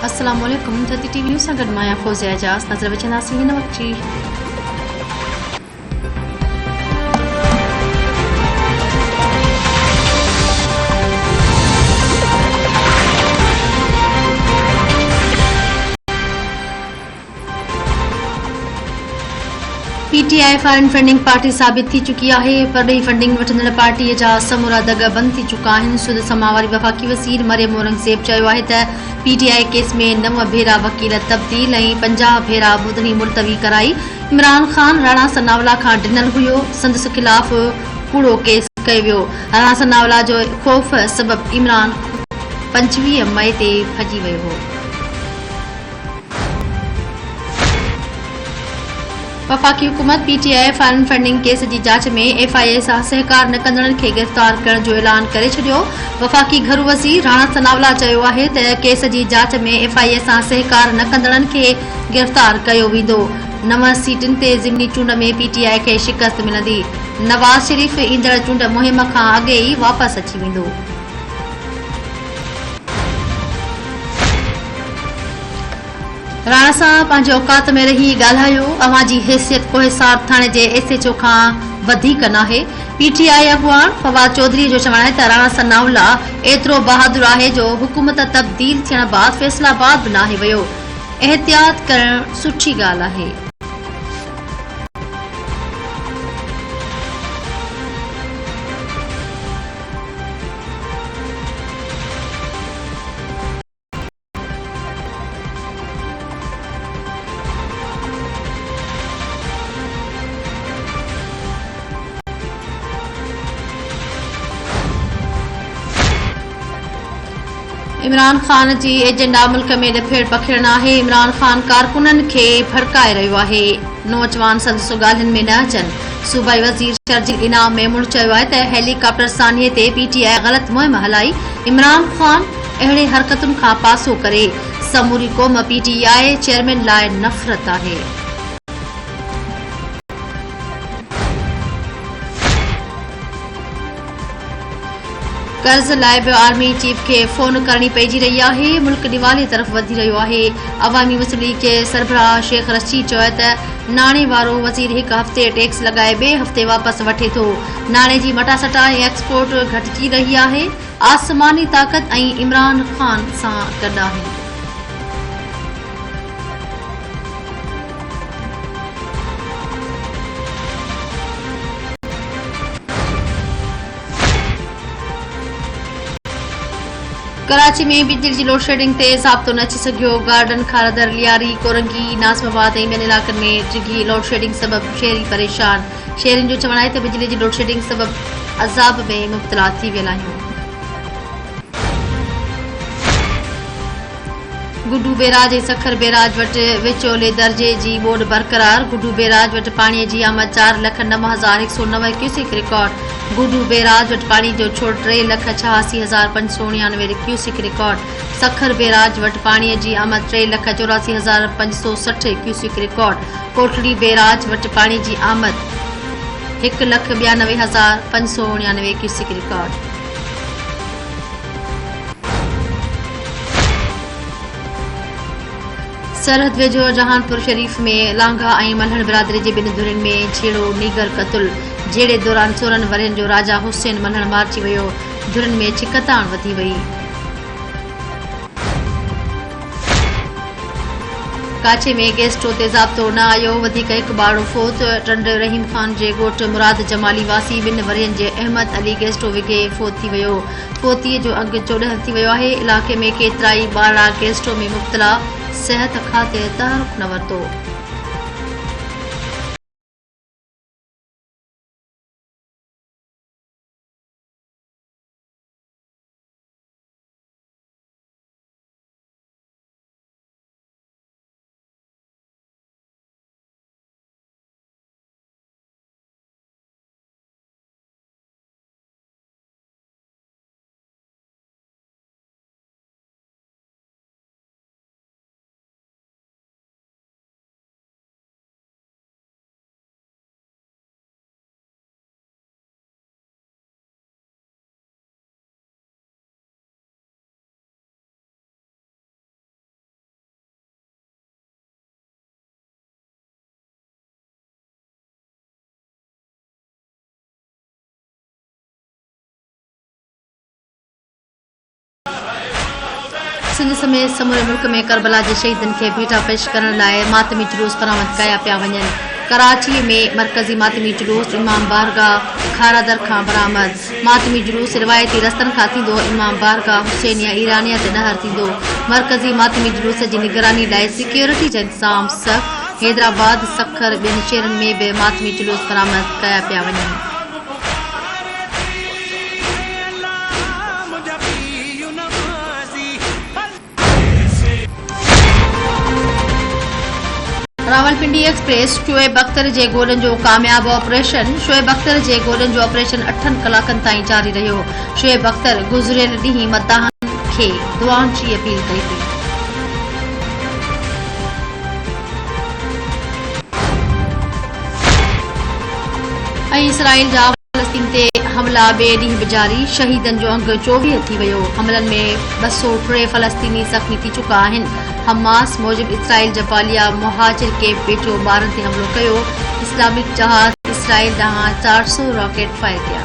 अस्सलाम वालेकुम धरती टीवी न्यूज़ सां गॾु मां आहियां फौज़िया एजाज़। नज़र विझंदासीं हिन वक़्त जी पीटीआई फॉरेन फंडिंग पार्टी साबित थी चुकी है। परॾेही फंडिंग वठंदड़ पार्टीअ जा समूरा दग बंद थी चुका आहिनि। सूद समावारी वफ़ाक़ी वज़ीर मरियम औरंगज़ेब चयो आहे त पीटीआई केस में 9 भेरा वकील तब्दील ऐं 50 भेरा ॿुधणी मुलतवी कराई। इमरान ख़ान राणा सनावला खां ॾिनल हुयो। संदसि ख़िलाफ़ कूड़ो केस कयो वियो। राणा सनावला जो ख़ौफ़ सबबि इमरान 25 मई ते भॼी वियो हो। वफ़ाक़ी हुकूमत पीटीआई फॉरेन फंडिंग केस जी जांच में एफआईए सां सहकार न कंदड़नि खे गिरफ़्तार करण जो ऐलान करे छॾियो। वफ़ाक़ी घरू वज़ीर राणा सनावला चयो आहे त केस जी जांच में एफआईए सां सहकार न कंदड़नि खे गिरफ़्तार कयो वेंदो। 9 सीटुनि ते ज़िमनी चूंड में पीटीआई खे शिकस्त मिलंदी। नवाज़ शरीफ़ ईंदड़ चूंड मुहिम खां अॻे ई वापसि अची वेंदो। राणा सां पंहिंजे औकात में रही ॻाल्हायो। अव्हां जी हैसियत कोहिसार थाणे जे एसएचओ खां वधीक नाहे। पीटीआई अॻुवान फवाद चौधरी जो चवणु आहे त राणा सनावला एतिरो बहादुर आहे जो हुकूमत तब्दील थियण बाद फैसलाबाद बि नाहे वियो। एहतियात करणु सुठी ॻाल्हि आहे। इमरान ख़ान जी एजेंडा मुल्क में ॾफेड़ पखिड़ण आहे। इमरान ख़ान कारकुननि खे भड़काए रहियो आहे। नौजवान संदसि ॻाल्हियुनि में न अचनि। सूबाई वज़ीर शर्जील इनाम मेमून चयो आहे त हेलीकॉप्टर सान्हीअ ते पीटीआई ग़लति मुहिम हलाई। इमरान ख़ान अहिड़े हरकतुनि खां पासो करे। समूरी क़ौम पीटीआई चेयरमैन लाइ नफ़रत आहे। कर्ज़ लाइ बि आर्मी चीफ खे फ़ोन करणी पइजी रही आहे। मुल्क दीवाली तरफ़ वधी रहियो आहे। अवामी मुस्लिम लीग जे सरबराह शेख रशीद चयो आहे त नाणे वारो वज़ीर हिकु हफ़्ते टैक्स लॻाए ॿिए हफ़्ते वापसि वठे थो। नाणे जी मटासटा ऐं एक्सपोर्ट घटिजी रही आहे। आसमानी ताक़त ऐं इमरान ख़ान सां गॾु आहिनि। कराची में बिजली जी लोड शेडिंग ते ज़ाब्तो न अची सघियो। गार्डन खारदर लियारी कोरंगी नाज़माबाद ऐं ॿियनि इलाक़नि में डिघी लोड शेडिंग सबबि शहरी परेशान। शहरियुनि जो चवणु आहे त बिजली जी लोड शेडिंग सबबि अज़ाब में मुब्तला थी वियल आहियूं। गुड्डू बैराज ऐं सखर बैराज वटि विचोले दर्जे जी ॿोॾ बरक़रार। गुड्डू बैराज वटि पाणीअ जी आमद 4,09,109 क्यूसिक रिकॉर्ड। गुड्डू बैराज वटि पाणी जो छोड़ 3,86,599 क्यूसिक रिकॉर्ड। सखर बैराज वटि पाणीअ जी आमद 3,84,560 क्यूसिक रिकॉर्ड। कोटड़ी बैराज वटि पाणी जी आमद 1,92,599 क्यूसिक रिकॉर्ड। सरहद वेझो जहानपुर शरीफ में लांघा ऐं मल्हण बिरादरी जे ॿिनि धुरियुनि में छेड़ो नीगर क़तल। जहिड़े दौरान 16 वरनि जो राजा हुसैन मल्हण मारिजी वियो। धुरियुनि में छिकताण वधी वई। काछे में गेस्टो ते ज़ाब्तो न आयो। वधीक हिकु ॿारड़ो फोत। टंड रहीम ख़ान जे ॻोठ मुराद जमाली वासी 2 वरियनि जे अहमद अली गेस्टो विघे फोत थी वियो। फोतीअ जो अघु 14 थी वियो आहे। इलाइक़े में केतिराई ॿारड़ा गेस्टो में मुब्तला। सिहत खाते तहरुक न वरितो। सिंध समेत समूरे मुल्क में करबला के शहीदन के भेटा पेश करण लाइ मातमी जुलूस बरामद कया पिया वञनि। कराची में मरकजी मातमी जुलूस इमाम बारगाह खारादर खां बरामद। मातमी जुलूस रिवायती रस्तन खां थींदो। इमाम बारगाह हुसैनिया ईरानिया ते नहर थींदो। मरकजी मातमी जुलूस जी निगरानी लाइ सिक्योरिटी जा इंतजाम सख्त। हैदराबाद सखर ॿियनि शहरनि में भी मातमी जुलूस बरामद कया पिया वञनि। रावलपिंडी एक्सप्रेस शोएब अख्तर के गोलनि जो कामयाब ऑपरेशन। शोएब अख्तर के गोलनि जो ऑपरेशन 8 कलाकनि ताईं जारी रहियो। शोएब अख्तर गुज़रियल ॾींहुं मदाहनि खे दुआउनि जी अपील कई हुई। इसराइल जा फलस्तीन ते हमला ॿिए ॾींहुं बि जारी। शहीदनि जो अंग 24 थी वियो। हमलनि में 203 फलस्तीनी ज़ख़्मी थी चुका आहिनि। हमास मूजिब इसराइल जा बालिया मुहाजिर कैंप वेठो ॿारनि ते हमलो कयो। इस्लामिक जहाज़ इसराइल ॾांहुं 400 रॉकेट फायर कया।